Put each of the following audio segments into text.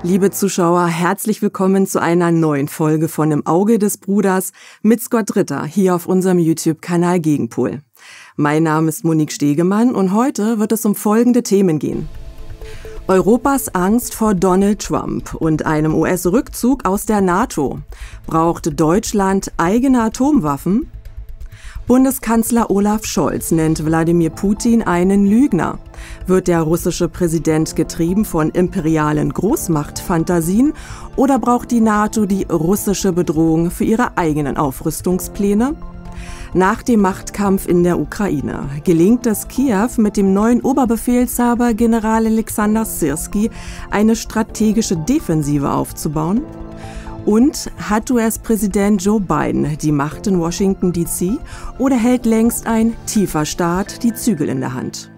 Liebe Zuschauer, herzlich willkommen zu einer neuen Folge von Im Auge des Bruders mit Scott Ritter hier auf unserem YouTube-Kanal Gegenpol. Mein Name ist Monique Stegemann und heute wird es um folgende Themen gehen. Europas Angst vor Donald Trump und einem US-Rückzug aus der NATO. Braucht Deutschland eigene Atomwaffen? Bundeskanzler Olaf Scholz nennt Wladimir Putin einen Lügner. Wird der russische Präsident getrieben von imperialen Großmachtfantasien oder braucht die NATO die russische Bedrohung für ihre eigenen Aufrüstungspläne? Nach dem Machtkampf in der Ukraine gelingt es Kiew mit dem neuen Oberbefehlshaber General Alexander Sirskij eine strategische Defensive aufzubauen? Und hat US-Präsident Joe Biden die Macht in Washington D.C. oder hält längst ein tiefer Staat die Zügel in der Hand?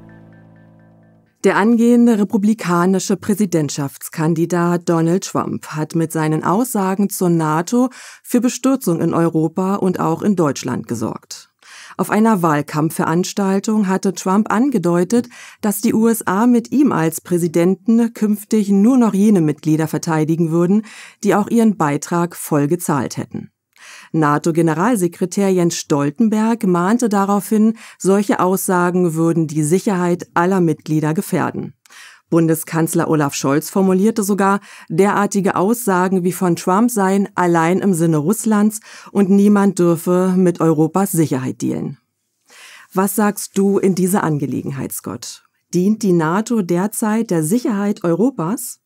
Der angehende republikanische Präsidentschaftskandidat Donald Trump hat mit seinen Aussagen zur NATO für Bestürzung in Europa und auch in Deutschland gesorgt. Auf einer Wahlkampfveranstaltung hatte Trump angedeutet, dass die USA mit ihm als Präsidenten künftig nur noch jene Mitglieder verteidigen würden, die auch ihren Beitrag voll gezahlt hätten. NATO-Generalsekretär Jens Stoltenberg mahnte daraufhin, solche Aussagen würden die Sicherheit aller Mitglieder gefährden. Bundeskanzler Olaf Scholz formulierte sogar, derartige Aussagen wie von Trump seien allein im Sinne Russlands und niemand dürfe mit Europas Sicherheit dealen. Was sagst du in dieser Angelegenheit, Scott? Dient die NATO derzeit der Sicherheit Europas?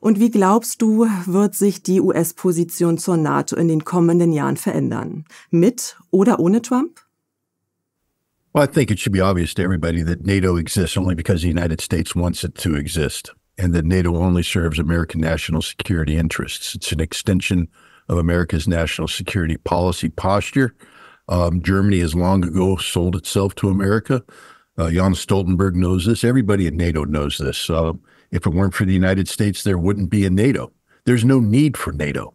Und wie glaubst du, wird sich die US-Position zur NATO in den kommenden Jahren verändern? Mit oder ohne Trump? Well, I think it should be obvious to everybody that NATO exists only because the United States wants it to exist, and that NATO only serves American national security interests. It's an extension of America's national security policy posture. Germany has long ago sold itself to America. Jens Stoltenberg knows this. Everybody at NATO knows this. If it weren't for the United States, there wouldn't be a NATO. There's no need for NATO.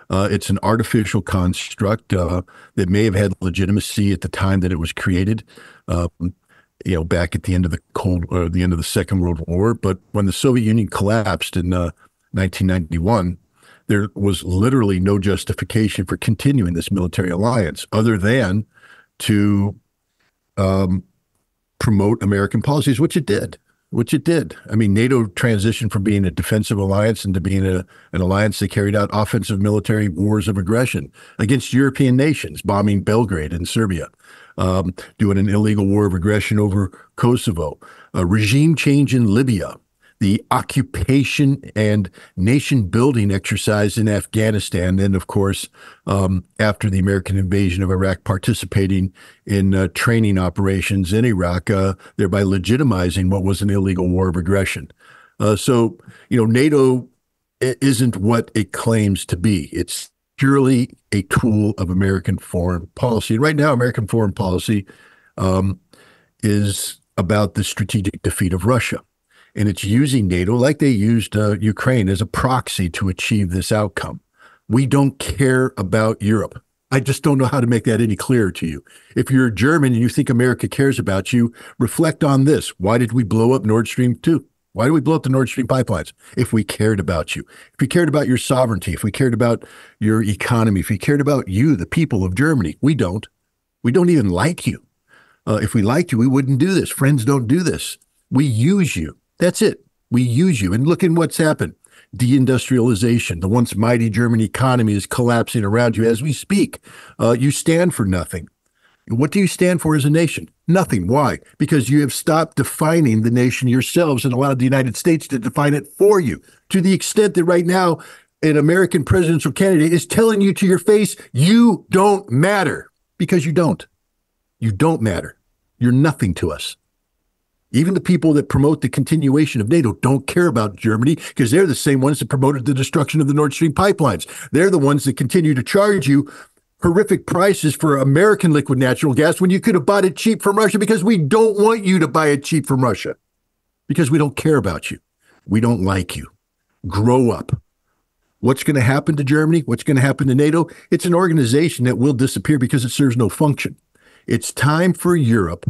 It's an artificial construct that may have had legitimacy at the time that it was created, back at the end of the end of the Second World War. But when the Soviet Union collapsed in 1991, there was literally no justification for continuing this military alliance other than to promote American policies, which it did. I mean, NATO transitioned from being a defensive alliance into being an alliance that carried out offensive military wars of aggression against European nations, bombing Belgrade and Serbia, doing an illegal war of aggression over Kosovo, a regime change in Libya, the occupation and nation-building exercise in Afghanistan, and of course, after the American invasion of Iraq, participating in training operations in Iraq, thereby legitimizing what was an illegal war of aggression. So, NATO isn't what it claims to be. It's purely a tool of American foreign policy. And right now, American foreign policy is about the strategic defeat of Russia. And it's using NATO like they used Ukraine as a proxy to achieve this outcome. We don't care about Europe. I just don't know how to make that any clearer to you. If you're German and you think America cares about you, reflect on this. Why did we blow up Nord Stream 2? Why did we blow up the Nord Stream pipelines? If we cared about you, if we cared about your sovereignty, if we cared about your economy, if we cared about you, the people of Germany, we don't. We don't even like you. If we liked you, we wouldn't do this. Friends don't do this. We use you. That's it. We use you. And look at what's happened. Deindustrialization. The once mighty German economy is collapsing around you as we speak. You stand for nothing. What do you stand for as a nation? Nothing. Why? Because you have stopped defining the nation yourselves and allowed the United States to define it for you, to the extent that right now an American presidential candidate is telling you to your face, you don't matter, because you don't. You don't matter. You're nothing to us. Even the people that promote the continuation of NATO don't care about Germany because they're the same ones that promoted the destruction of the Nord Stream pipelines. They're the ones that continue to charge you horrific prices for American liquid natural gas when you could have bought it cheap from Russia, because we don't want you to buy it cheap from Russia, because we don't care about you. We don't like you. Grow up. What's going to happen to Germany? What's going to happen to NATO? It's an organization that will disappear because it serves no function. It's time for Europe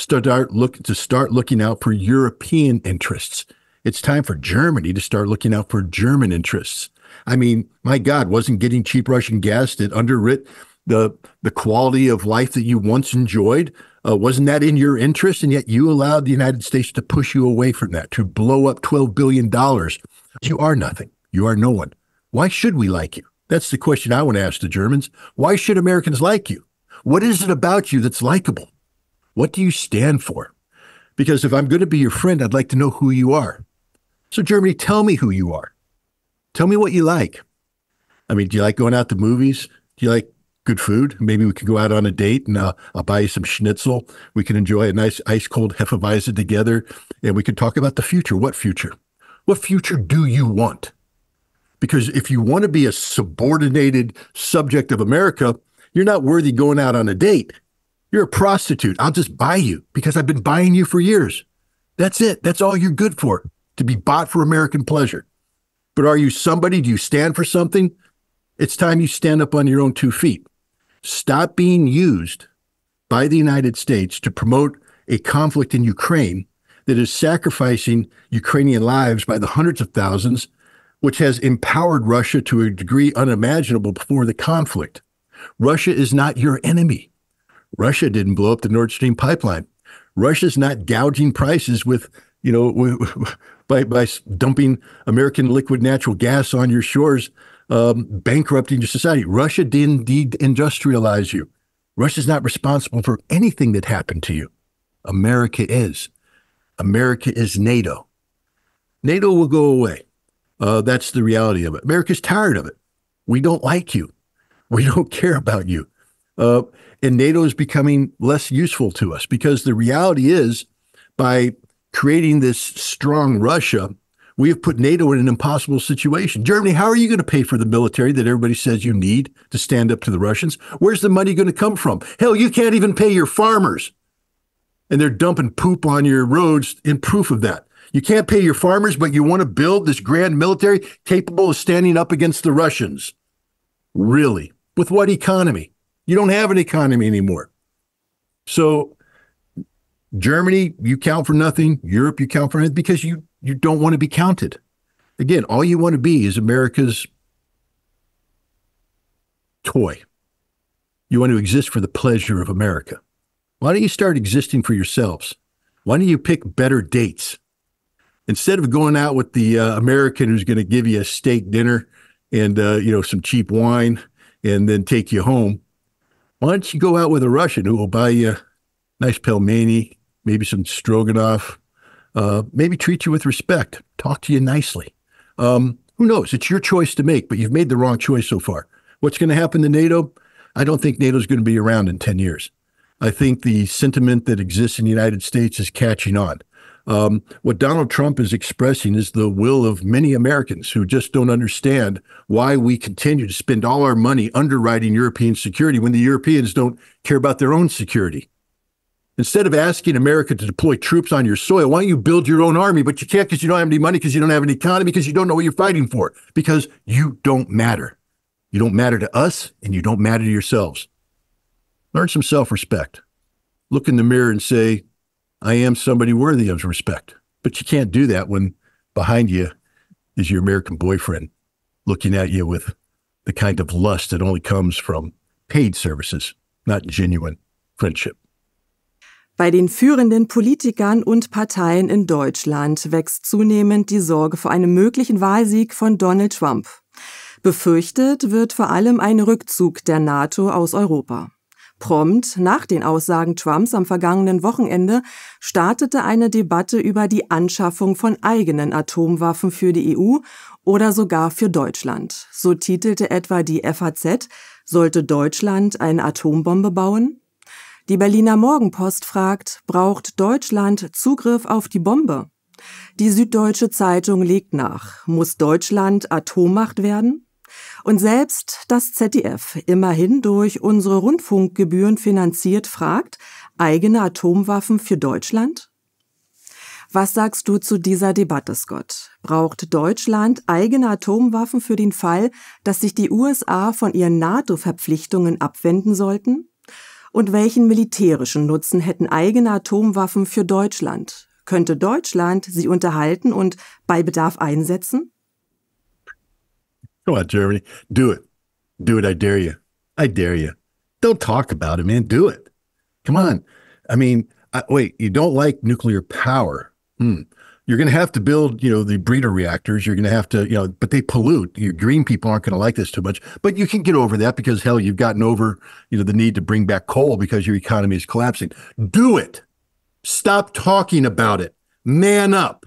to start looking out for European interests. It's time for Germany to start looking out for German interests. I mean, my God, wasn't getting cheap Russian gas that underwrit the quality of life that you once enjoyed? Wasn't that in your interest? And yet you allowed the United States to push you away from that, to blow up $12 billion. You are nothing. You are no one. Why should we like you? That's the question I want to ask the Germans. Why should Americans like you? What is it about you that's likable? What do you stand for? Because if I'm going to be your friend, I'd like to know who you are. So Germany, tell me who you are. Tell me what you like. I mean, do you like going out to movies? Do you like good food? Maybe we could go out on a date and I'll buy you some schnitzel. We can enjoy a nice ice-cold Hefeweizen together, and we can talk about the future. What future? What future do you want? Because if you want to be a subordinated subject of America, you're not worthy going out on a date. You're a prostitute. I'll just buy you because I've been buying you for years. That's it. That's all you're good for, to be bought for American pleasure. But are you somebody? Do you stand for something? It's time you stand up on your own 2 feet. Stop being used by the United States to promote a conflict in Ukraine that is sacrificing Ukrainian lives by the hundreds of thousands, which has empowered Russia to a degree unimaginable before the conflict. Russia is not your enemy. Russia didn't blow up the Nord Stream pipeline. Russia's not gouging prices with, by dumping American liquid natural gas on your shores, bankrupting your society. Russia didn't deindustrialize you. Russia's not responsible for anything that happened to you. America is. America is NATO. NATO will go away. That's the reality of it. America's tired of it. We don't like you. We don't care about you. And NATO is becoming less useful to us because the reality is, by creating this strong Russia, we have put NATO in an impossible situation. Germany, how are you going to pay for the military that everybody says you need to stand up to the Russians? Where's the money going to come from? Hell, you can't even pay your farmers. And they're dumping poop on your roads in proof of that. You can't pay your farmers, but you want to build this grand military capable of standing up against the Russians. Really? With what economy? You don't have an economy anymore. So Germany, you count for nothing. Europe, you count for nothing because you don't want to be counted. Again, all you want to be is America's toy. You want to exist for the pleasure of America. Why don't you start existing for yourselves? Why don't you pick better dates? Instead of going out with the American who's going to give you a steak dinner and some cheap wine and then take you home, why don't you go out with a Russian who will buy you a nice pelmeni, maybe some stroganoff, maybe treat you with respect, talk to you nicely. Who knows? It's your choice to make, but you've made the wrong choice so far. What's going to happen to NATO? I don't think NATO is going to be around in 10 years. I think the sentiment that exists in the United States is catching on. What Donald Trump is expressing is the will of many Americans who just don't understand why we continue to spend all our money underwriting European security when the Europeans don't care about their own security. Instead of asking America to deploy troops on your soil, why don't you build your own army? But you can't because you don't have any money, because you don't have an economy, because you don't know what you're fighting for, because you don't matter. You don't matter to us, and you don't matter to yourselves. Learn some self-respect. Look in the mirror and say, I am somebody worthy of respect. But you can't do that when behind you is your American boyfriend looking at you with the kind of lust that only comes from paid services, not genuine friendship. Bei den führenden Politikern und Parteien in Deutschland wächst zunehmend die Sorge vor einem möglichen Wahlsieg von Donald Trump. Befürchtet wird vor allem ein Rückzug der NATO aus Europa. Prompt nach den Aussagen Trumps am vergangenen Wochenende startete eine Debatte über die Anschaffung von eigenen Atomwaffen für die EU oder sogar für Deutschland. So titelte etwa die FAZ: Sollte Deutschland eine Atombombe bauen? Die Berliner Morgenpost fragt: Braucht Deutschland Zugriff auf die Bombe? Die Süddeutsche Zeitung legt nach: Muss Deutschland Atommacht werden? Und selbst das ZDF, immerhin durch unsere Rundfunkgebühren finanziert, fragt: eigene Atomwaffen für Deutschland? Was sagst du zu dieser Debatte, Scott? Braucht Deutschland eigene Atomwaffen für den Fall, dass sich die USA von ihren NATO-Verpflichtungen abwenden sollten? Und welchen militärischen Nutzen hätten eigene Atomwaffen für Deutschland? Könnte Deutschland sie unterhalten und bei Bedarf einsetzen? Come on, Germany. Do it. Do it. I dare you. I dare you. Don't talk about it, man. Do it. Come on. I mean, wait, you don't like nuclear power. You're going to have to build, the breeder reactors. You're going to have to, but they pollute. Your green people aren't going to like this too much. But you can get over that because, hell, you've gotten over, the need to bring back coal because your economy is collapsing. Do it. Stop talking about it. Man up.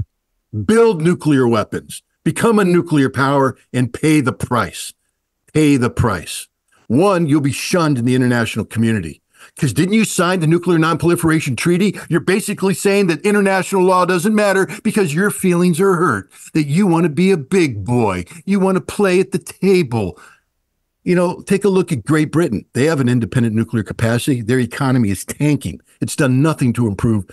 Build nuclear weapons. Become a nuclear power and pay the price. Pay the price. One, you'll be shunned in the international community. Because didn't you sign the Nuclear Non-Proliferation Treaty? You're basically saying that international law doesn't matter because your feelings are hurt, that you want to be a big boy. You want to play at the table. Take a look at Great Britain. They have an independent nuclear capacity. Their economy is tanking. It's done nothing to improve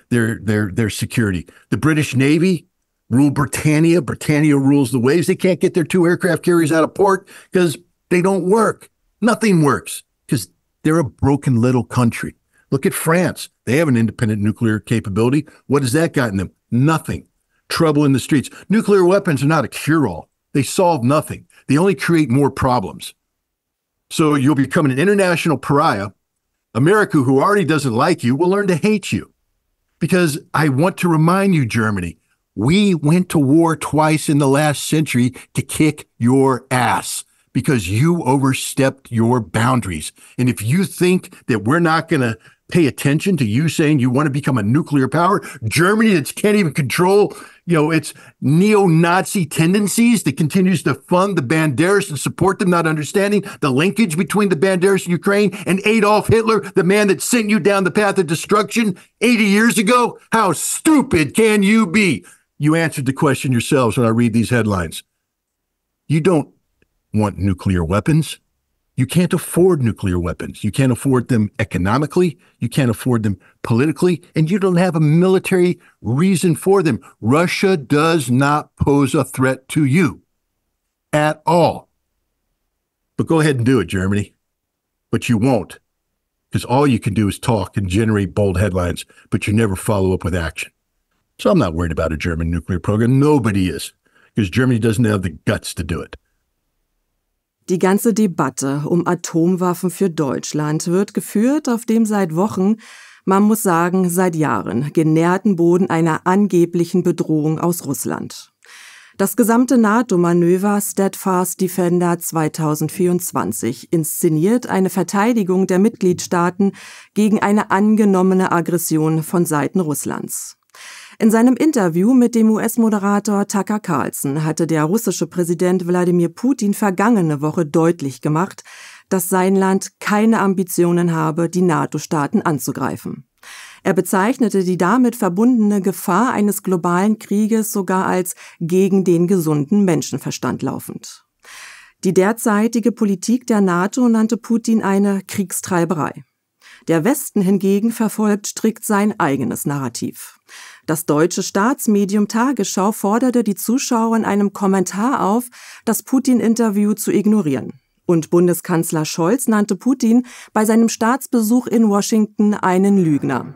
their security. The British Navy rule Britannia. Britannia rules the waves. They can't get their 2 aircraft carriers out of port because they don't work. Nothing works because they're a broken little country. Look at France. They have an independent nuclear capability. What has that gotten them? Nothing. Trouble in the streets. Nuclear weapons are not a cure-all. They solve nothing. They only create more problems. So you'll become an international pariah. America, who already doesn't like you, will learn to hate you. Because I want to remind you, Germany, we went to war twice in the last century to kick your ass. Because you overstepped your boundaries. And if you think that we're not going to pay attention to you saying you want to become a nuclear power, Germany that can't even control, its neo-Nazi tendencies, that continues to fund the Banderas and support them, not understanding the linkage between the Banderas in Ukraine and Adolf Hitler, the man that sent you down the path of destruction 80 years ago? How stupid can you be? You answered the question yourselves when I read these headlines. You don't want nuclear weapons. You can't afford nuclear weapons. You can't afford them economically. You can't afford them politically. And you don't have a military reason for them. Russia does not pose a threat to you at all. But go ahead and do it, Germany. But you won't. Because all you can do is talk and generate bold headlines, but you never follow up with action. So I'm not worried about a German nuclear program. Nobody is. Because Germany doesn't have the guts to do it. Die ganze Debatte um Atomwaffen für Deutschland wird geführt auf dem seit Wochen, man muss sagen seit Jahren, genährten Boden einer angeblichen Bedrohung aus Russland. Das gesamte NATO-Manöver Steadfast Defender 2024 inszeniert eine Verteidigung der Mitgliedstaaten gegen eine angenommene Aggression von Seiten Russlands. In seinem Interview mit dem US-Moderator Tucker Carlson hatte der russische Präsident Wladimir Putin vergangene Woche deutlich gemacht, dass sein Land keine Ambitionen habe, die NATO-Staaten anzugreifen. Er bezeichnete die damit verbundene Gefahr eines globalen Krieges sogar als gegen den gesunden Menschenverstand laufend. Die derzeitige Politik der NATO nannte Putin eine Kriegstreiberei. Der Westen hingegen verfolgt strikt sein eigenes Narrativ. Das deutsche Staatsmedium Tagesschau forderte die Zuschauer in einem Kommentar auf, das Putin-Interview zu ignorieren. Und Bundeskanzler Scholz nannte Putin bei seinem Staatsbesuch in Washington einen Lügner.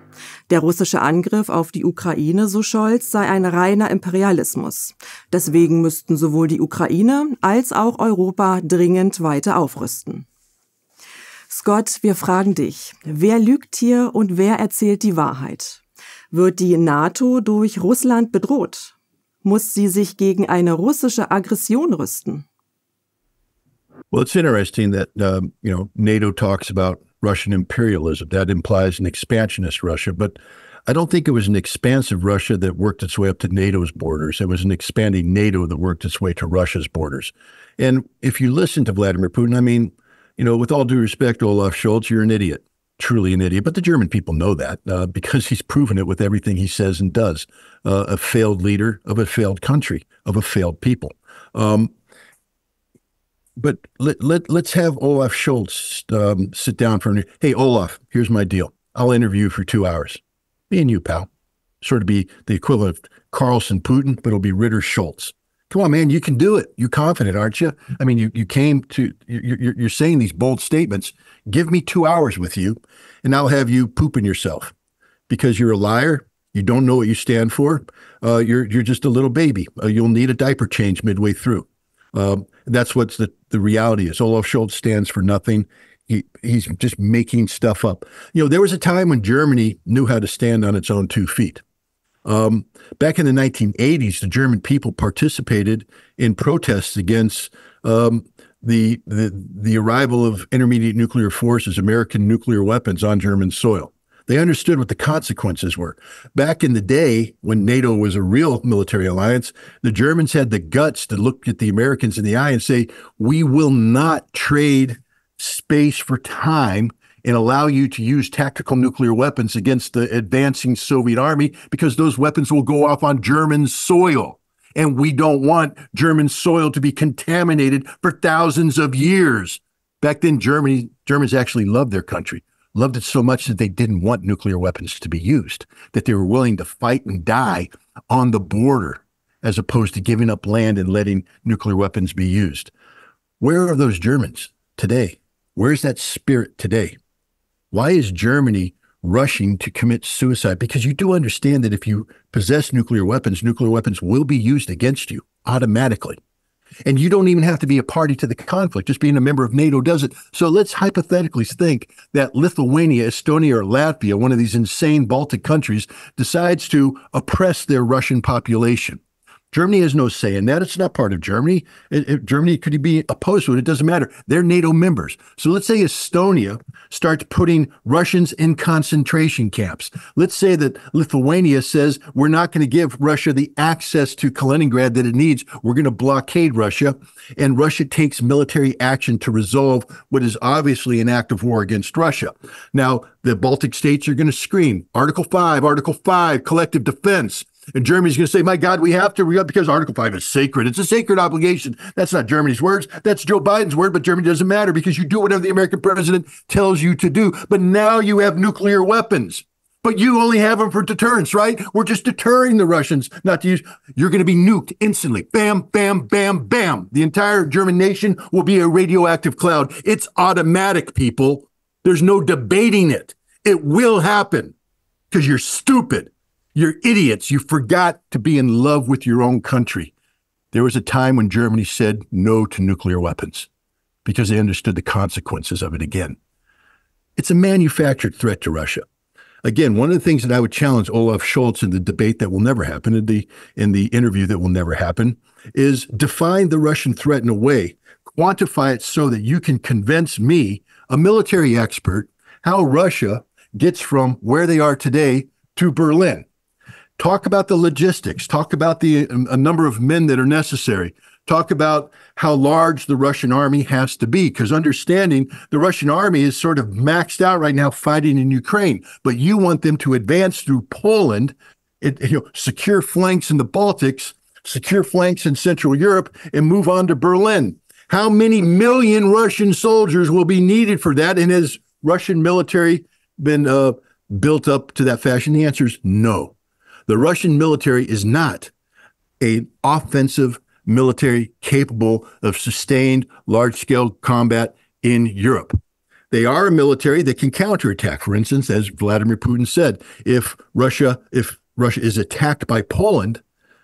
Der russische Angriff auf die Ukraine, so Scholz, sei ein reiner Imperialismus. Deswegen müssten sowohl die Ukraine als auch Europa dringend weiter aufrüsten. Scott, wir fragen dich, wer lügt hier und wer erzählt die Wahrheit? Wird die NATO durch Russland bedroht? Muss sie sich gegen eine russische Aggression rüsten? Well, it's interesting that, NATO talks about Russian imperialism. That implies an expansionist Russia, but I don't think it was an expansive Russia that worked its way up to NATO's borders. It was an expanding NATO that worked its way to Russia's borders. And if you listen to Vladimir Putin, I mean, with all due respect, Olaf Scholz, you're an idiot, truly an idiot. But the German people know that because he's proven it with everything he says and does. A failed leader of a failed country, of a failed people. But let's have Olaf Scholz sit down for a minute. Hey, Olaf, here's my deal. I'll interview you for 2 hours. Me and you, pal. Sort of be the equivalent of Carlson Putin, but it'll be Ritter Scholz. Come on, man, you can do it. You're confident, aren't you? I mean, you came to, you're saying these bold statements. Give me 2 hours with you, and I'll have you pooping yourself because you're a liar You don't know what you stand for. You're just a little baby. You'll need a diaper change midway through. That's what the reality is. Olaf Scholz stands for nothing. He's just making stuff up. There was a time when Germany knew how to stand on its own 2 feet. Back in the 1980s, the German people participated in protests against the arrival of intermediate nuclear forces, American nuclear weapons on German soil. They understood what the consequences were. Back in the day, when NATO was a real military alliance, the Germans had the guts to look at the Americans in the eye and say, we will not trade space for time and allow you to use tactical nuclear weapons against the advancing Soviet army, because those weapons will go off on German soil. And we don't want German soil to be contaminated for thousands of years. Back then, Germans actually loved their country. Loved it so much that they didn't want nuclear weapons to be used, that they were willing to fight and die on the border as opposed to giving up land and letting nuclear weapons be used. Where are those Germans today? Where's that spirit today? Why is Germany rushing to commit suicide? Because you do understand that if you possess nuclear weapons will be used against you automatically. And you don't even have to be a party to the conflict. Just being a member of NATO does it. So let's hypothetically think that Lithuania, Estonia, or Latvia, one of these insane Baltic countries, decides to oppress their Russian population. Germany has no say in that. It's not part of Germany. Germany could be opposed to it. It doesn't matter. They're NATO members. So let's say Estonia starts putting Russians in concentration camps. Let's say that Lithuania says, we're not going to give Russia the access to Kaliningrad that it needs. We're going to blockade Russia. And Russia takes military action to resolve what is obviously an act of war against Russia. Now, the Baltic states are going to scream, Article 5, collective defense. And Germany's going to say, my God, we have to, because Article 5 is sacred. It's a sacred obligation. That's not Germany's words. That's Joe Biden's word, but Germany doesn't matter because you do whatever the American president tells you to do. But now you have nuclear weapons, but you only have them for deterrence, right? We're just deterring the Russians not to use. You're going to be nuked instantly. Bam, bam, bam, bam. The entire German nation will be a radioactive cloud. It's automatic, people. There's no debating it. It will happen because you're stupid. You're idiots. You forgot to be in love with your own country. There was a time when Germany said no to nuclear weapons because they understood the consequences of it again. It's a manufactured threat to Russia. Again, one of the things that I would challenge Olaf Scholz in the debate that will never happen, in the interview that will never happen, is define the Russian threat in a way, quantify it so that you can convince me, a military expert, how Russia gets from where they are today to Berlin. Talk about the logistics. Talk about a number of men that are necessary. Talk about how large the Russian army has to be, because understanding the Russian army is sort of maxed out right now fighting in Ukraine, but you want them to advance through Poland, secure flanks in the Baltics, secure flanks in Central Europe, and move on to Berlin. How many million Russian soldiers will be needed for that? And has Russian military been built up to that fashion? The answer is no. The Russian military is not an offensive military capable of sustained large-scale combat in Europe. They are a military that can counterattack. For instance, as Vladimir Putin said, if Russia is attacked by Poland,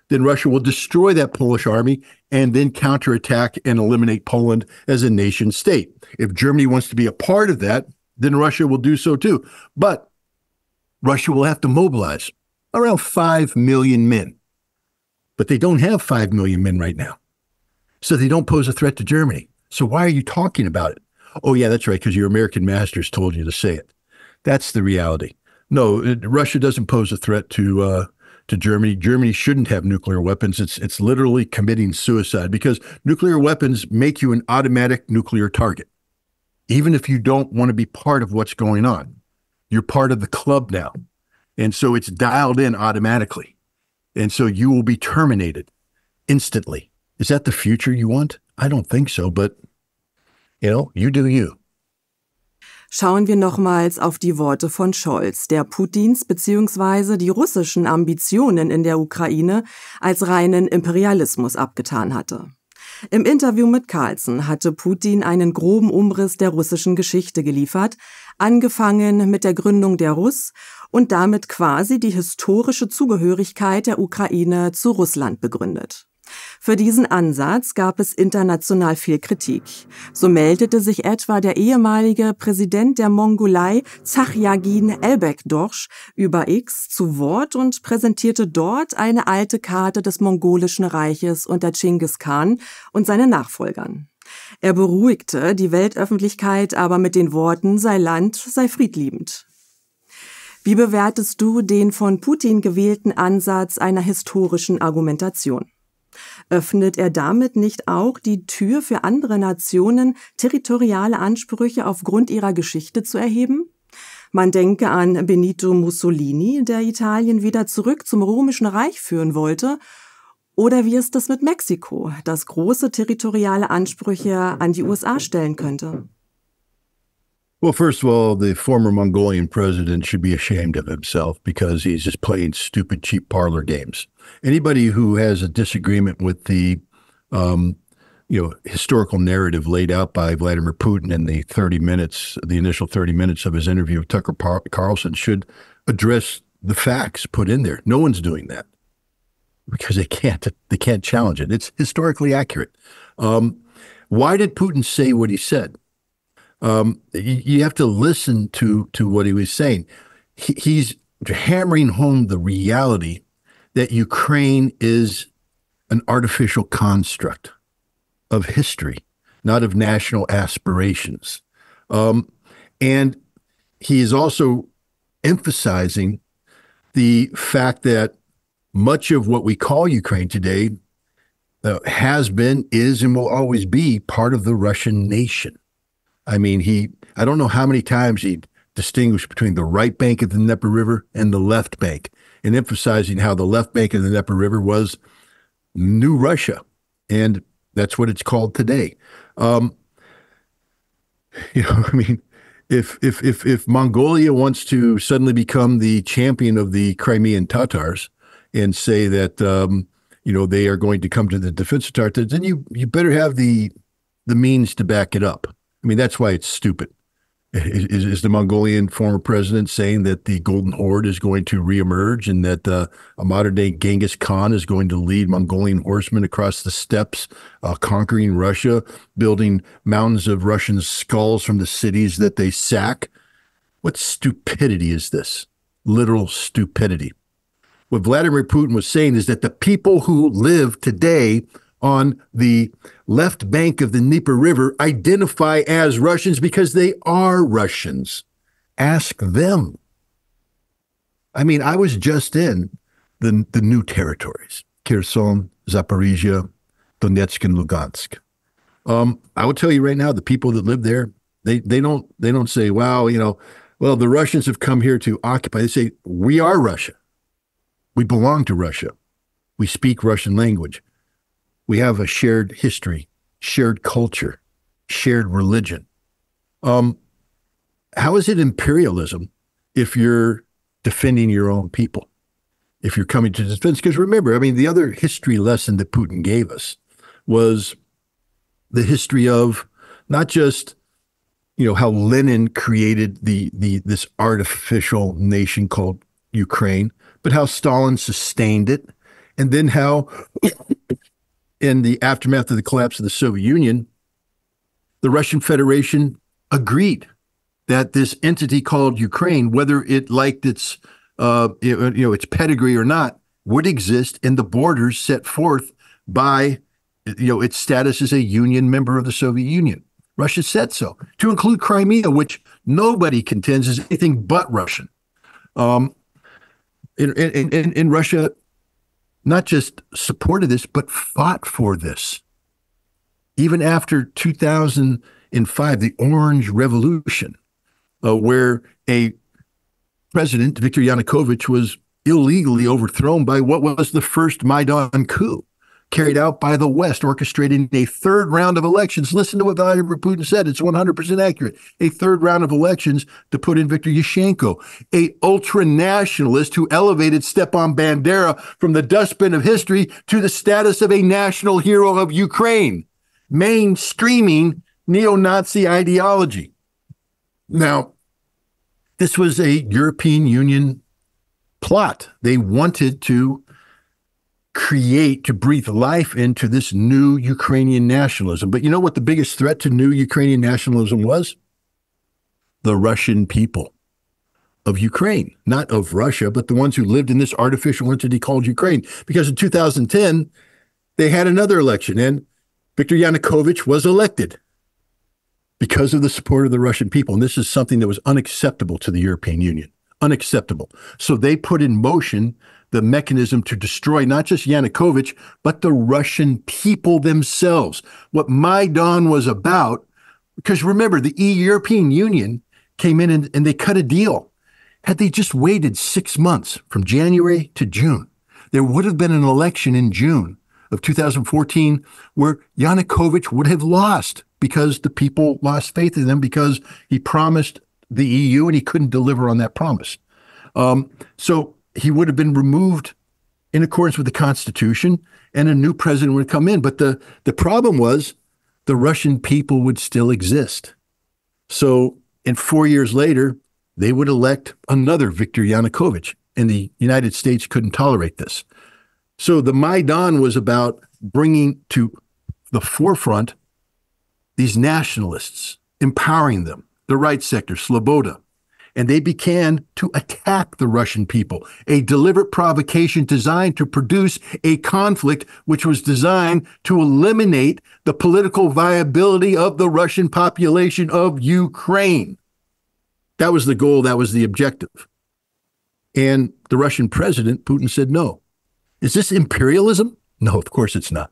then Russia will destroy that Polish army and then counterattack and eliminate Poland as a nation state. If Germany wants to be a part of that, then Russia will do so too. But Russia will have to mobilize around 5 million men. But they don't have 5 million men right now. So they don't pose a threat to Germany. So why are you talking about it? Oh, yeah, that's right, because your American masters told you to say it. That's the reality. No, Russia doesn't pose a threat to Germany. Germany shouldn't have nuclear weapons. It's literally committing suicide because nuclear weapons make you an automatic nuclear target. Even if you don't want to be part of what's going on, you're part of the club now. And so it's dialed in automatically. And so you will be terminated instantly. Is that the future you want? I don't think so, but, you do you. Schauen wir nochmals auf die Worte von Scholz, der Putins bzw. die russischen Ambitionen in der Ukraine als reinen Imperialismus abgetan hatte. Im Interview mit Carlson hatte Putin einen groben Umriss der russischen Geschichte geliefert, angefangen mit der Gründung der Russ und damit quasi die historische Zugehörigkeit der Ukraine zu Russland begründet. Für diesen Ansatz gab es international viel Kritik. So meldete sich etwa der ehemalige Präsident der Mongolei Zachjagin Elbekdorsch über X zu Wort und präsentierte dort eine alte Karte des mongolischen Reiches unter Dschingis Khan und seinen Nachfolgern. Er beruhigte die Weltöffentlichkeit aber mit den Worten, sei Land, sei friedliebend. Wie bewertest du den von Putin gewählten Ansatz einer historischen Argumentation? Öffnet er damit nicht auch die Tür für andere Nationen, territoriale Ansprüche aufgrund ihrer Geschichte zu erheben? Man denke an Benito Mussolini, der Italien wieder zurück zum Römischen Reich führen wollte. Oder wie ist es mit Mexiko, das große territoriale Ansprüche an die USA stellen könnte? Well, first of all, the former Mongolian president should be ashamed of himself because he's just playing stupid, cheap parlor games. Anybody who has a disagreement with the, historical narrative laid out by Vladimir Putin in the initial 30 minutes of his interview with Tucker Carlson should address the facts put in there. No one's doing that because they can't challenge it. It's historically accurate. Why did Putin say what he said? You have to listen to what he was saying. He's hammering home the reality that Ukraine is an artificial construct of history, not of national aspirations. And he is also emphasizing the fact that much of what we call Ukraine today has been, is, and will always be part of the Russian nation. I mean, I don't know how many times he distinguished between the right bank of the Dnieper River and the left bank, and emphasizing how the left bank of the Dnieper River was New Russia, and that's what it's called today. If Mongolia wants to suddenly become the champion of the Crimean Tatars and say that they are going to come to the defense of Tatars, then you better have the means to back it up. I mean, that's why it's stupid. Is the Mongolian former president saying that the Golden Horde is going to reemerge and that a modern-day Genghis Khan is going to lead Mongolian horsemen across the steppes, conquering Russia, building mountains of Russian skulls from the cities that they sack? What stupidity is this? Literal stupidity. What Vladimir Putin was saying is that the people who live today on the left bank of the Dnieper River identify as Russians because they are Russians. Ask them. I mean, I was just in the new territories, Kherson, Zaporizhia, Donetsk, and Lugansk. I will tell you right now, the people that live there, they don't say, wow, the Russians have come here to occupy. They say, we are Russia. We belong to Russia. We speak Russian language. We have a shared history, shared culture, shared religion. How is it imperialism if you're defending your own people, if you're coming to defense? Because remember, I mean, the other history lesson that Putin gave us was the history of not just, how Lenin created this artificial nation called Ukraine, but how Stalin sustained it, and then how in the aftermath of the collapse of the Soviet Union, the Russian Federation agreed that this entity called Ukraine, whether it liked its pedigree or not, would exist in the borders set forth by its status as a union member of the Soviet Union. Russia said so, to include Crimea, which nobody contends is anything but Russian. In Russia, not just supported this, but fought for this. Even after 2005, the Orange Revolution, where a president, Viktor Yanukovych, was illegally overthrown by what was the first Maidan coup. carried out by the West, orchestrating a third round of elections. Listen to what Vladimir Putin said. It's 100% accurate. A third round of elections to put in Viktor Yushchenko, a ultra-nationalist who elevated Stepan Bandera from the dustbin of history to the status of a national hero of Ukraine, mainstreaming neo-Nazi ideology. Now, this was a European Union plot. They wanted to breathe life into this new Ukrainian nationalism. But you know what the biggest threat to new Ukrainian nationalism was? The Russian people of Ukraine, not of Russia, but the ones who lived in this artificial entity called Ukraine. Because in 2010, they had another election, and Viktor Yanukovych was elected because of the support of the Russian people. And this is something that was unacceptable to the European Union, unacceptable. So they put in motion the mechanism to destroy not just Yanukovych, but the Russian people themselves. What Maidan was about, because remember, the European Union came in and they cut a deal. Had they just waited 6 months from January to June, there would have been an election in June of 2014 where Yanukovych would have lost because the people lost faith in him because he promised the EU and he couldn't deliver on that promise. So he would have been removed in accordance with the Constitution and a new president would come in. But the problem was the Russian people would still exist. So and 4 years later, they would elect another Viktor Yanukovych, and the United States couldn't tolerate this. So the Maidan was about bringing to the forefront these nationalists, empowering them, the right sector, Sloboda. And they began to attack the Russian people, a deliberate provocation designed to produce a conflict which was designed to eliminate the political viability of the Russian population of Ukraine. That was the goal. That was the objective. And the Russian president, Putin, said no. Is this imperialism? No, of course it's not.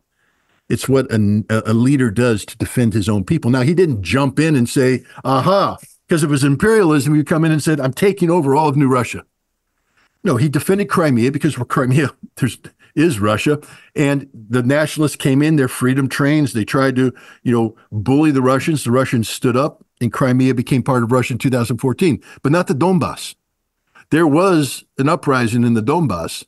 It's what a leader does to defend his own people. Now, he didn't jump in and say, aha, because it was imperialism. He come in and said, I'm taking over all of New Russia. No, he defended Crimea because Crimea is Russia. And the nationalists came in, their freedom trains. They tried to, bully the Russians. The Russians stood up and Crimea became part of Russia in 2014, but not the Donbass. There was an uprising in the Donbass,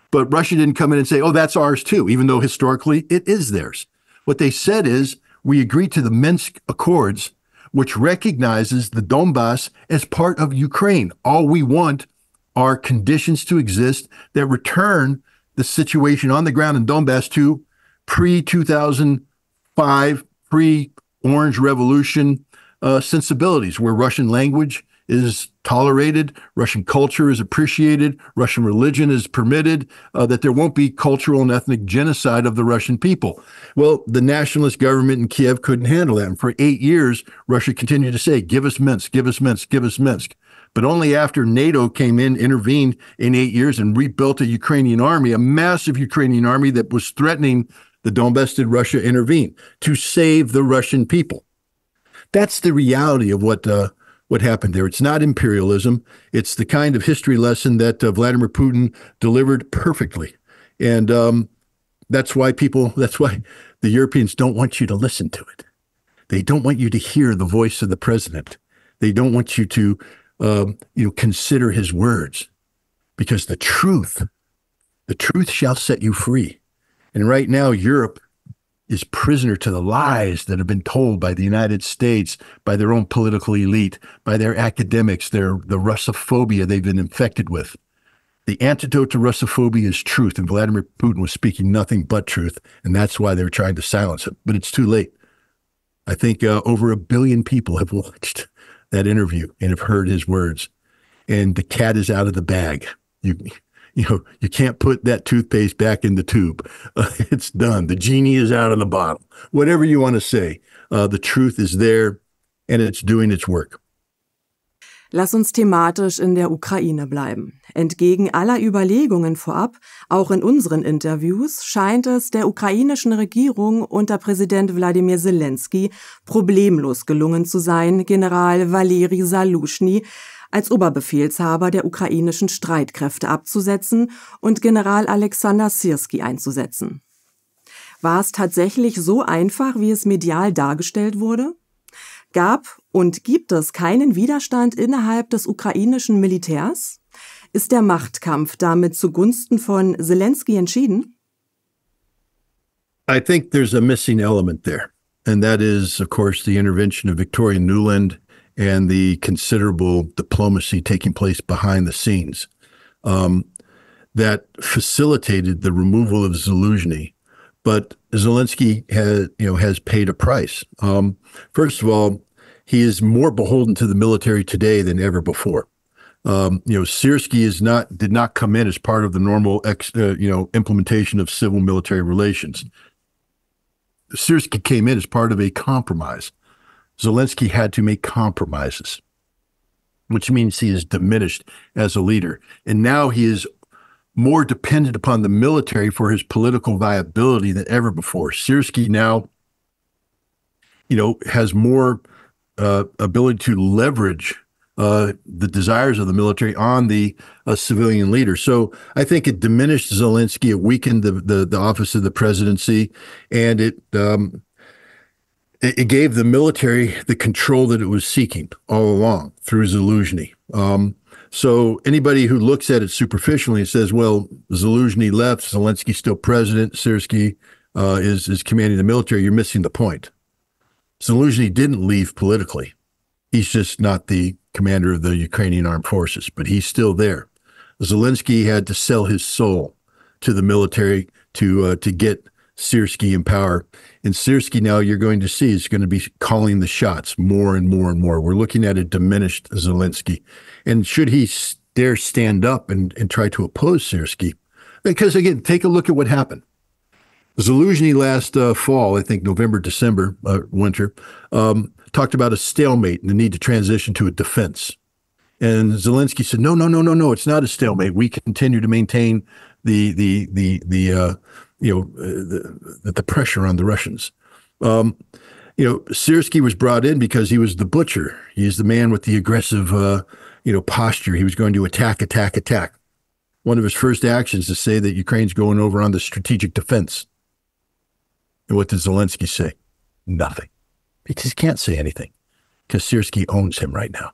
but Russia didn't come in and say, oh, that's ours too, even though historically it is theirs. What they said is, we agreed to the Minsk Accords, which recognizes the Donbass as part of Ukraine. All we want are conditions to exist that return the situation on the ground in Donbass to pre-2005, pre-Orange Revolution sensibilities, where Russian language is tolerated, Russian culture is appreciated, Russian religion is permitted, that there won't be cultural and ethnic genocide of the Russian people. Well, the nationalist government in Kiev couldn't handle that. And for 8 years, Russia continued to say, give us Minsk, give us Minsk, give us Minsk. But only after NATO came in, intervened in 8 years and rebuilt a Ukrainian army, a massive Ukrainian army that was threatening the Donbass, did Russia intervene to save the Russian people. That's the reality of what happened there. It's not imperialism. It's the kind of history lesson that Vladimir Putin delivered perfectly. And that's why the Europeans don't want you to listen to it. They don't want you to hear the voice of the president. They don't want you to consider his words, because the truth shall set you free. And right now, Europe is prisoner to the lies that have been told by the United States, by their own political elite, by their academics, the Russophobia they've been infected with. The antidote to Russophobia is truth, and Vladimir Putin was speaking nothing but truth, and that's why they're trying to silence him. But it's too late. I think over 1 billion people have watched that interview and have heard his words, and the cat is out of the bag. You can't put that toothpaste back in the tube. It's done. The genie is out of the bottle. Whatever you want to say, the truth is there and it's doing its work. Lass uns thematisch in der Ukraine bleiben. Entgegen aller Überlegungen vorab, auch in unseren Interviews, scheint es der ukrainischen Regierung unter Präsident Wladimir Selenskyj problemlos gelungen zu sein, General Valeri Saluschny als Oberbefehlshaber der ukrainischen Streitkräfte abzusetzen und General Alexander Sirskij einzusetzen. War es tatsächlich so einfach, wie es medial dargestellt wurde? Gab und gibt es keinen Widerstand innerhalb des ukrainischen Militärs? Ist der Machtkampf damit zugunsten von Zelensky entschieden? I think there's a missing element there, and that is, of course, the intervention of Victoria Nuland and the considerable diplomacy taking place behind the scenes that facilitated the removal of Zaluzhny. But Zelensky has paid a price. First of all, he is more beholden to the military today than ever before. Sirskij did not come in as part of the normal implementation of civil-military relations. Sirskij came in as part of a compromise. Zelensky had to make compromises, which means he is diminished as a leader. And now he is more dependent upon the military for his political viability than ever before. Sirskij now, has more ability to leverage the desires of the military on the civilian leader. So I think it diminished Zelensky. It weakened the office of the presidency, and it gave the military the control that it was seeking all along through Zaluzhny. So anybody who looks at it superficially and says, well, Zaluzhny left, Zelensky's still president, Sirskij is commanding the military, you're missing the point. Zaluzhny didn't leave politically. He's just not the commander of the Ukrainian armed forces, but he's still there. Zelensky had to sell his soul to the military to get Sirskij in power. And Sirskij now you're going to see is going to be calling the shots more and more and more. We're looking at a diminished Zelensky. And should he dare stand up and try to oppose Sirskij? Because again, take a look at what happened. Zaluzhny last fall, I think November, December, winter, talked about a stalemate and the need to transition to a defense. And Zelensky said, no, it's not a stalemate. We continue to maintain the pressure on the Russians. Sirskij was brought in because he was the butcher. He's the man with the aggressive, posture. He was going to attack. One of his first actions is to say that Ukraine's going over on the strategic defense. And what does Zelensky say? Nothing. Because he can't say anything because Sirskij owns him right now.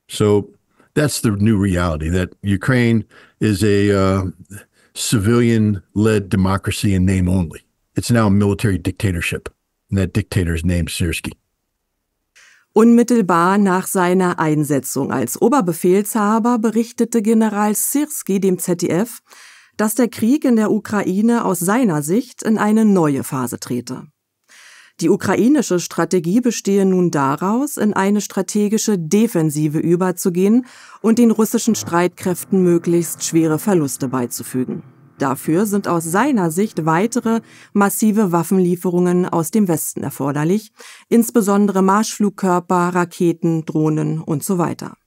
So that's the new reality, that Ukraine is a civilian-led democracy in name only. It's now a military dictatorship, and that dictator is named Sirskij. Unmittelbar nach seiner Einsetzung als Oberbefehlshaber berichtete General Sirskij dem ZDF, dass der Krieg in der Ukraine aus seiner Sicht in eine neue Phase trete. Die ukrainische Strategie bestehe nun daraus, in eine strategische Defensive überzugehen und den russischen Streitkräften möglichst schwere Verluste beizufügen. Dafür sind aus seiner Sicht weitere massive Waffenlieferungen aus dem Westen erforderlich, insbesondere Marschflugkörper, Raketen, Drohnen und so weiter.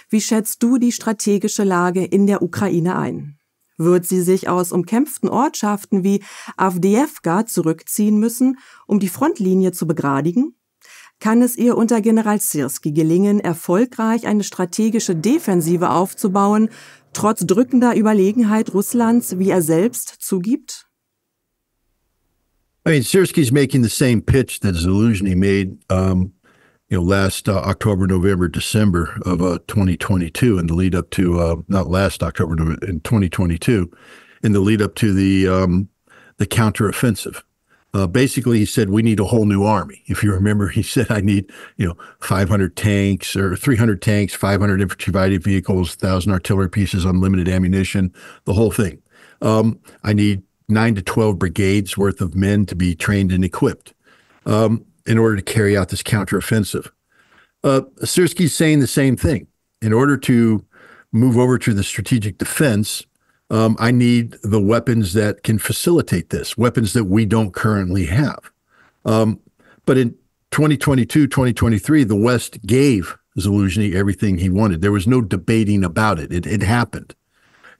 Wie schätzt du die strategische Lage in der Ukraine ein? Wird sie sich aus umkämpften Ortschaften wie Awdjewka zurückziehen müssen, um die Frontlinie zu begradigen? Kann es ihr unter General Sirskij gelingen, erfolgreich eine strategische Defensive aufzubauen, trotz drückender Überlegenheit Russlands, wie er selbst zugibt? I mean, Sirskij's making the same pitch that Zaluzhny made last October, November, December of 2022, in the lead up to not last October, in 2022, in the lead up to the counteroffensive. Basically, he said we need a whole new army. If you remember, he said I need 500 tanks or 300 tanks, 500 infantry fighting vehicles, 1,000 artillery pieces, unlimited ammunition, the whole thing. I need 9 to 12 brigades worth of men to be trained and equipped in order to carry out this counteroffensive. Sirskij's saying the same thing. In order to move over to the strategic defense, I need the weapons that can facilitate this, weapons that we don't currently have. But in 2022, 2023, the West gave Zaluzhny everything he wanted. There was no debating about it. It happened.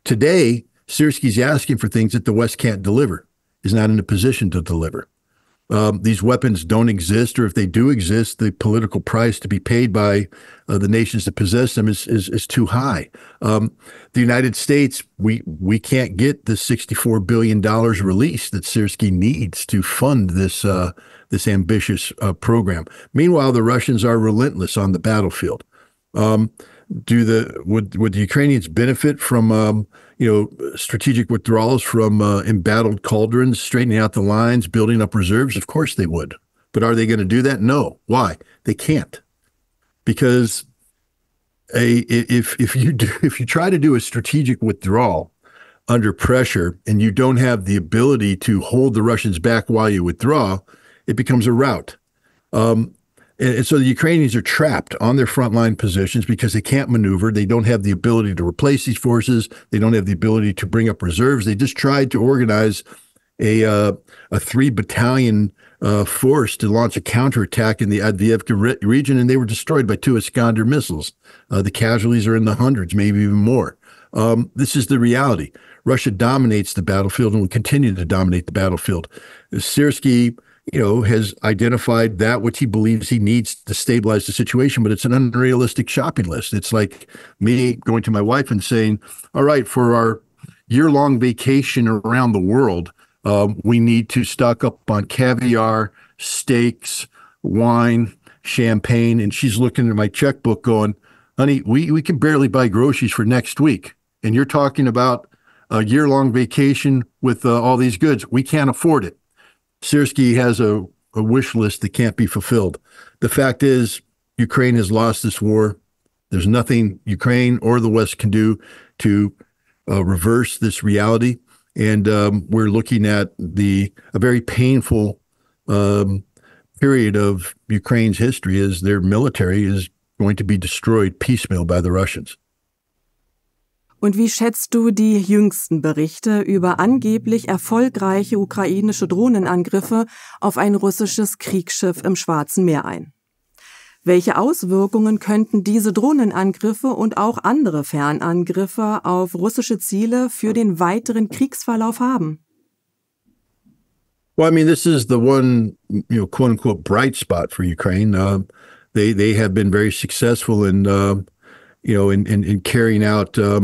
Today, Sirskij's asking for things that the West can't deliver, is not in a position to deliver. these weapons don't exist, or if they do exist, the political price to be paid by the nations that possess them is too high. The United States, we can't get the $64 billion release that Sirskij needs to fund this ambitious program. Meanwhile, the Russians are relentless on the battlefield. Would the Ukrainians benefit from strategic withdrawals from embattled cauldrons, straightening out the lines, building up reserves? Of course they would. But are they going to do that? No. Why? They can't. Because if you try to do a strategic withdrawal under pressure and you don't have the ability to hold the Russians back while you withdraw, it becomes a rout. And so the Ukrainians are trapped on their frontline positions because they can't maneuver. They don't have the ability to replace these forces. They don't have the ability to bring up reserves. They just tried to organize a 3-battalion force to launch a counterattack in the Avdiivka region, and they were destroyed by 2 Iskander missiles. The casualties are in the hundreds, maybe even more. This is the reality. Russia dominates the battlefield and will continue to dominate the battlefield. Sirskij has identified that which he believes he needs to stabilize the situation, but it's an unrealistic shopping list. It's like me going to my wife and saying, all right, for our year-long vacation around the world, we need to stock up on caviar, steaks, wine, champagne. And she's looking at my checkbook going, honey, we can barely buy groceries for next week. And you're talking about a year-long vacation with all these goods. We can't afford it. Sirskij has a wish list that can't be fulfilled. The fact is, Ukraine has lost this war. There's nothing Ukraine or the West can do to reverse this reality. And we're looking at a very painful period of Ukraine's history as their military is going to be destroyed piecemeal by the Russians. Und wie schätzt du die jüngsten Berichte über angeblich erfolgreiche ukrainische Drohnenangriffe auf ein russisches Kriegsschiff im Schwarzen Meer ein? Welche Auswirkungen könnten diese Drohnenangriffe und auch andere Fernangriffe auf russische Ziele für den weiteren Kriegsverlauf haben? Well, I mean, this is the one, quote unquote, bright spot for Ukraine. They have been very successful in carrying out, a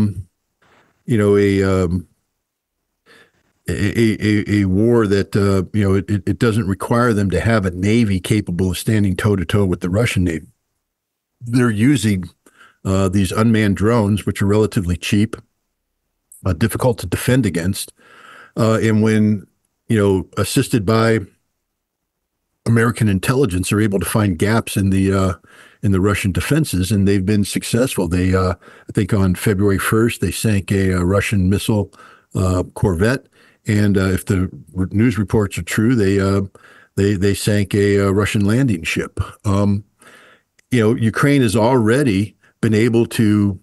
war that, it doesn't require them to have a Navy capable of standing toe-to-toe with the Russian Navy. They're using these unmanned drones, which are relatively cheap, difficult to defend against. And when, assisted by American intelligence, are able to find gaps in the Russian defenses, and they've been successful. They, I think on February 1st, they sank a Russian missile corvette. And if the news reports are true, they sank a Russian landing ship. Ukraine has already been able to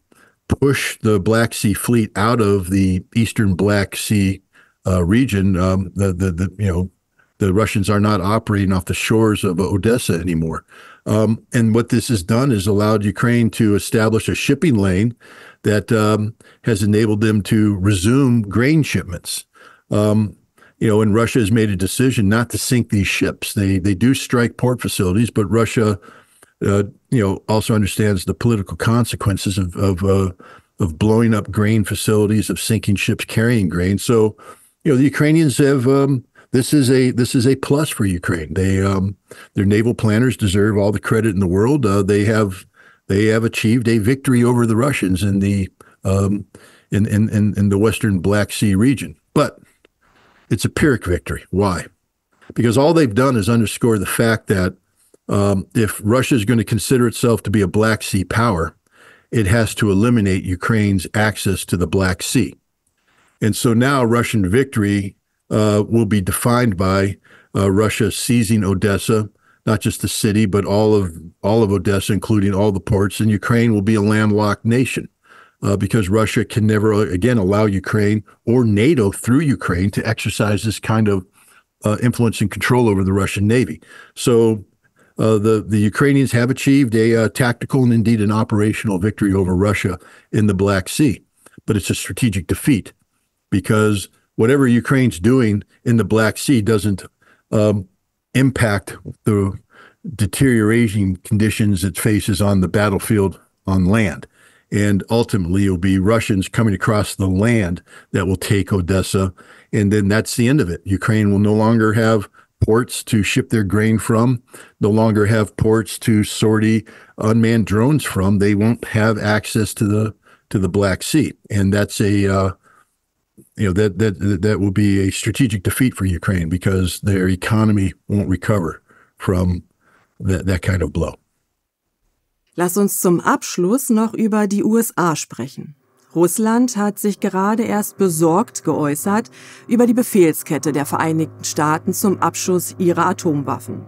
push the Black Sea fleet out of the eastern Black Sea region. The Russians are not operating off the shores of Odessa anymore. And what this has done is allowed Ukraine to establish a shipping lane that has enabled them to resume grain shipments. And Russia has made a decision not to sink these ships. They do strike port facilities, but Russia, also understands the political consequences of blowing up grain facilities, of sinking ships carrying grain. So, the Ukrainians have. This is a plus for Ukraine. Their naval planners deserve all the credit in the world. They have achieved a victory over the Russians in the Western Black Sea region. But it's a Pyrrhic victory. Why? Because all they've done is underscore the fact that if Russia is going to consider itself to be a Black Sea power, it has to eliminate Ukraine's access to the Black Sea. And so now Russian victory will be defined by Russia seizing Odessa, not just the city, but all of Odessa, including all the ports. And Ukraine will be a landlocked nation because Russia can never again allow Ukraine or NATO through Ukraine to exercise this kind of influence and control over the Russian Navy. So the Ukrainians have achieved a tactical and indeed an operational victory over Russia in the Black Sea, but it's a strategic defeat because whatever Ukraine's doing in the Black Sea doesn't impact the deteriorating conditions it faces on the battlefield on land. And ultimately, it'll be Russians coming across the land that will take Odessa. And then that's the end of it. Ukraine will no longer have ports to ship their grain from, no longer have ports to sortie unmanned drones from. They won't have access to the Black Sea. And that's that will be a strategic defeat for Ukraine because their economy won't recover from that kind of blow. Lass uns zum Abschluss noch über die USA sprechen. Russland hat sich gerade erst besorgt geäußert über die Befehlskette der Vereinigten Staaten zum Abschuss ihrer Atomwaffen.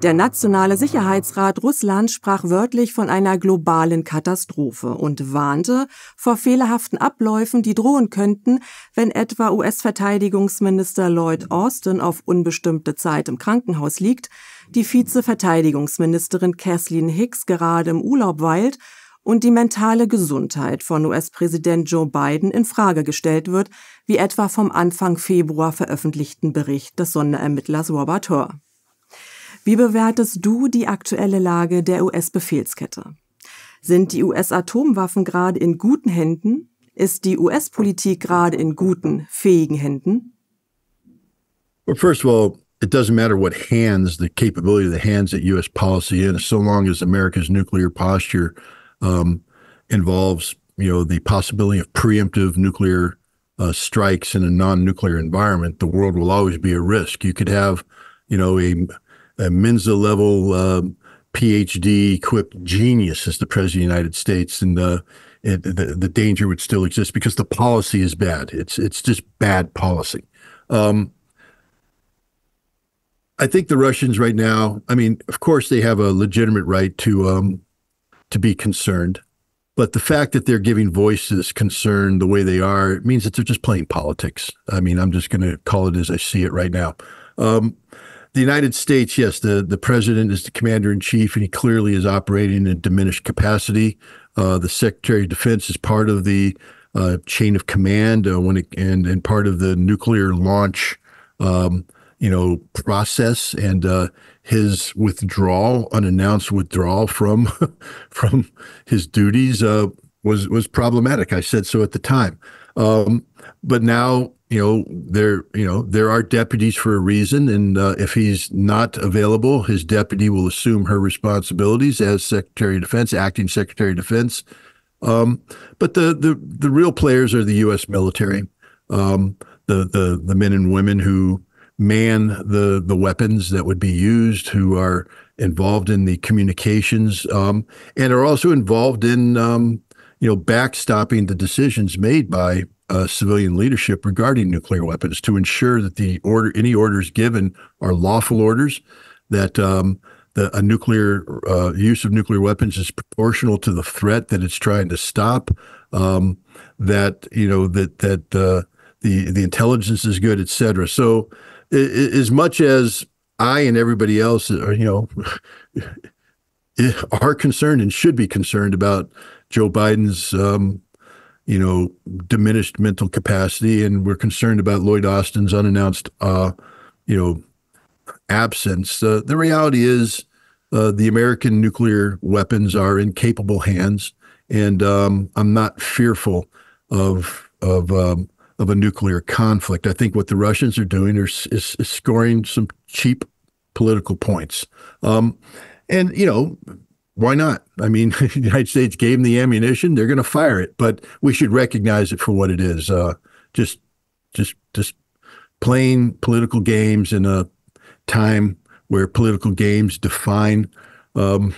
Der Nationale Sicherheitsrat Russlands sprach wörtlich von einer globalen Katastrophe und warnte vor fehlerhaften Abläufen, die drohen könnten, wenn etwa US-Verteidigungsminister Lloyd Austin auf unbestimmte Zeit im Krankenhaus liegt, die Vize-Verteidigungsministerin Kathleen Hicks gerade im Urlaub weilt und die mentale Gesundheit von US-Präsident Joe Biden in Frage gestellt wird, wie etwa vom Anfang Februar veröffentlichten Bericht des Sonderermittlers Robert Hur. Wie bewertest du die aktuelle Lage der US-Befehlskette? Sind die US-Atomwaffen gerade in guten Händen? Ist die US-Politik gerade in guten, fähigen Händen? Well, first of all, it doesn't matter what hands, the capability of the hands that U.S. policy in, so long as America's nuclear posture involves, the possibility of preemptive nuclear strikes in a non-nuclear environment, the world will always be a risk. You could have, a Mensa-level PhD-equipped genius as the president of the United States, and the danger would still exist because the policy is bad. It's just bad policy. I think the Russians right now, of course, they have a legitimate right to be concerned, but the fact that they're giving voice to this concern the way they are means that they're just playing politics. I'm just going to call it as I see it right now. The United States, yes, the president is the commander-in-chief, and he clearly is operating in diminished capacity. The Secretary of Defense is part of the chain of command and part of the nuclear launch process, and his unannounced withdrawal from his duties was problematic. I said so at the time. But now, there are deputies for a reason, and if he's not available, his deputy will assume her responsibilities as Secretary of Defense, acting Secretary of Defense. But the real players are the U.S. military, the men and women who man the weapons that would be used, who are involved in the communications, and are also involved in backstopping the decisions made by civilian leadership regarding nuclear weapons to ensure that any orders given are lawful orders, that a nuclear use of nuclear weapons is proportional to the threat that it's trying to stop, that the intelligence is good, et cetera. So as much as I and everybody else are concerned and should be concerned about Joe Biden's diminished mental capacity, and we're concerned about Lloyd Austin's unannounced absence, the reality is the American nuclear weapons are in capable hands, and I'm not fearful of a nuclear conflict. I think what the Russians are doing is scoring some cheap political points. Why not? The United States gave them the ammunition. They're going to fire it, but we should recognize it for what it is. Just playing political games in a time where political games define, what's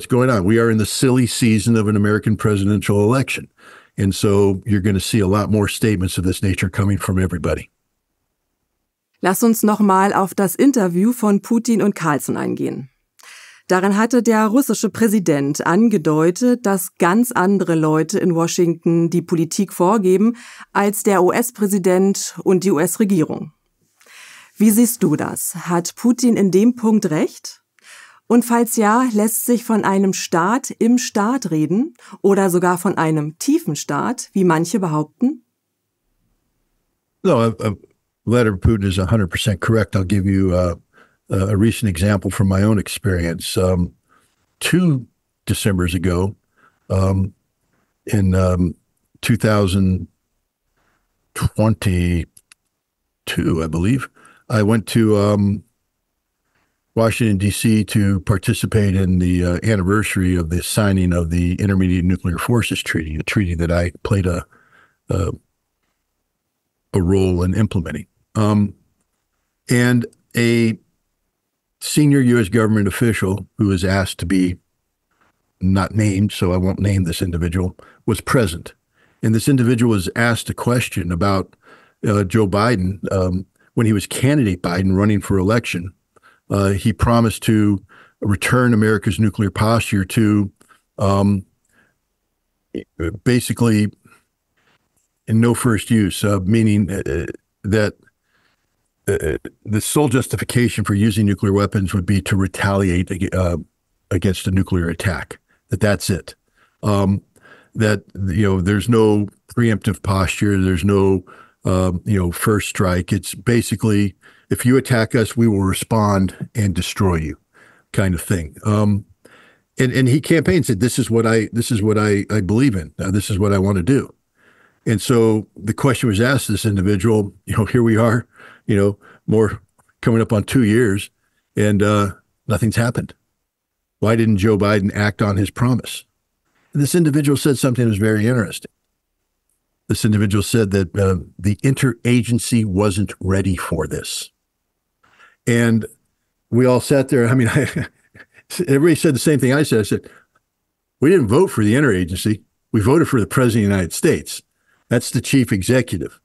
going on. We are in the silly season of an American presidential election. And so you're going to see a lot more statements of this nature coming from everybody. Lass uns nochmal auf das Interview von Putin und Carlson eingehen. Darin hatte der russische Präsident angedeutet, dass ganz andere Leute in Washington die Politik vorgeben als der US-Präsident und die US-Regierung. Wie siehst du das? Hat Putin in dem Punkt recht? Und falls ja, lässt sich von einem Staat im Staat reden oder sogar von einem tiefen Staat, wie manche behaupten? No, Vladimir Putin is 100% correct. I'll give you a recent example from my own experience. 2 Decembers ago, in 2022, I believe, I went to Washington, D.C. to participate in the anniversary of the signing of the Intermediate Nuclear Forces Treaty, a treaty that I played a role in implementing. And a senior U.S. government official who is asked to be not named, so I won't name this individual, was present. And this individual was asked a question about Joe Biden. When he was candidate Biden running for election, he promised to return America's nuclear posture to basically in no first use, meaning that the sole justification for using nuclear weapons would be to retaliate against a nuclear attack. That's it. That, there's no preemptive posture. There's no, first strike. It's basically, if you attack us, we will respond and destroy you, kind of thing. And he campaigned, said, this is what I believe in. This is what I want to do. And so the question was asked to this individual, here we are, more coming up on 2 years, and nothing's happened. Why didn't Joe Biden act on his promise? And this individual said something that was very interesting. This individual said that the interagency wasn't ready for this. And we all sat there. I mean, everybody said the same thing I said. I said, we didn't vote for the interagency. We voted for the President of the United States. That's the chief executive.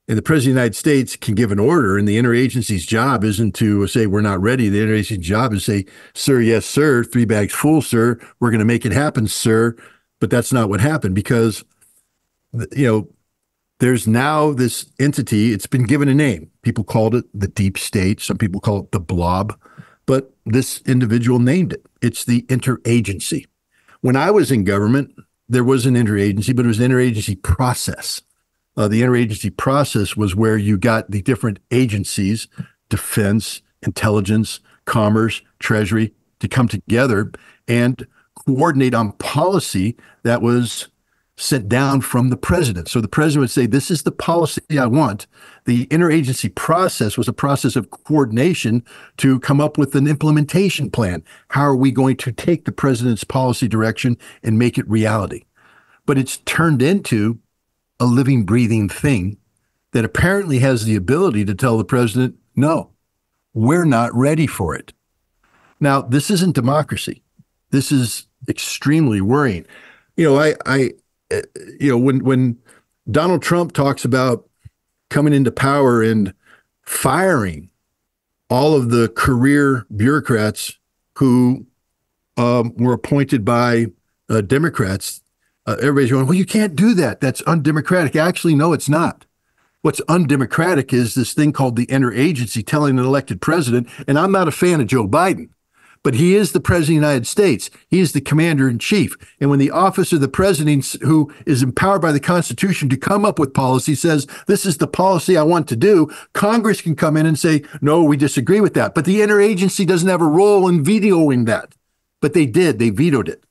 And the President of the United States can give an order, and the interagency's job isn't to say we're not ready. The interagency's job is to say, sir, yes, sir, 3 bags full, sir. We're going to make it happen, sir. But that's not what happened because, there's now this entity. It's been given a name. People called it the deep state. Some people call it the blob. But this individual named it. It's the interagency. When I was in government, there was an interagency, but it was an interagency process. The interagency process was where you got the different agencies, defense, intelligence, commerce, treasury, to come together and coordinate on policy that was sent down from the president. So the president would say, this is the policy I want. The interagency process was a process of coordination to come up with an implementation plan. How are we going to take the president's policy direction and make it reality? But it's turned into a living, breathing thing that apparently has the ability to tell the president, no, we're not ready for it. Now, this isn't democracy. This is extremely worrying. When Donald Trump talks about coming into power and firing all of the career bureaucrats who were appointed by Democrats, everybody's going, well, you can't do that. That's undemocratic. Actually, no, it's not. What's undemocratic is this thing called the interagency telling an elected president, and I'm not a fan of Joe Biden, but he is the president of the United States. He is the commander in chief. And when the office of the president, who is empowered by the Constitution to come up with policy, says, this is the policy I want to do, Congress can come in and say, no, we disagree with that. But the interagency doesn't have a role in vetoing that. But they did. They vetoed it.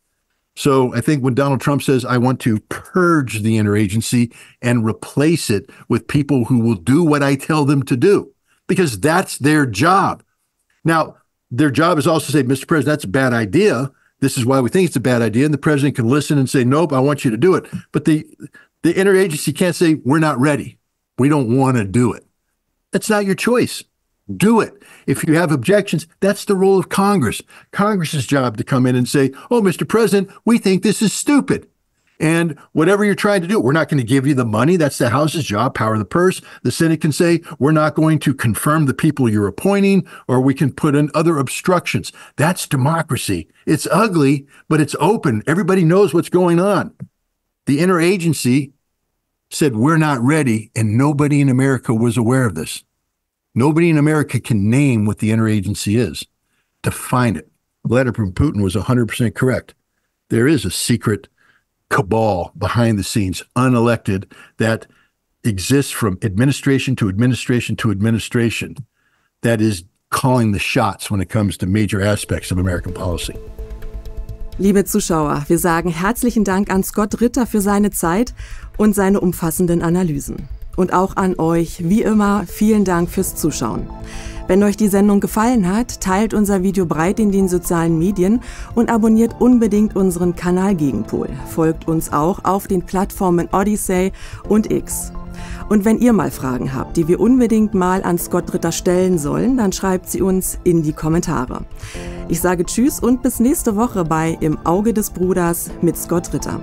So I think when Donald Trump says, I want to purge the interagency and replace it with people who will do what I tell them to do, because that's their job. Now, their job is also to say, Mr. President, that's a bad idea. This is why we think it's a bad idea. And the president can listen and say, nope, I want you to do it. But the interagency can't say, we're not ready. We don't want to do it. That's not your choice. Do it. If you have objections, that's the role of Congress. Congress's job to come in and say, oh, Mr. President, we think this is stupid. And whatever you're trying to do, we're not going to give you the money. That's the House's job, power of the purse. The Senate can say, we're not going to confirm the people you're appointing, or we can put in other obstructions. That's democracy. It's ugly, but it's open. Everybody knows what's going on. The interagency said, we're not ready, and nobody in America was aware of this. Nobody in America can name what the interagency is. Define it. Vladimir Putin was 100% correct. There is a secret cabal behind the scenes, unelected, that exists from administration to administration to administration that is calling the shots when it comes to major aspects of American policy. Liebe Zuschauer, wir sagen herzlichen Dank an Scott Ritter für seine Zeit und seine umfassenden Analysen. Und auch an euch, wie immer, vielen Dank fürs Zuschauen. Wenn euch die Sendung gefallen hat, teilt unser Video breit in den sozialen Medien und abonniert unbedingt unseren Kanal Gegenpol. Folgt uns auch auf den Plattformen Odyssey und X. Und wenn ihr mal Fragen habt, die wir unbedingt mal an Scott Ritter stellen sollen, dann schreibt sie uns in die Kommentare. Ich sage Tschüss und bis nächste Woche bei Im Auge des Bruders mit Scott Ritter.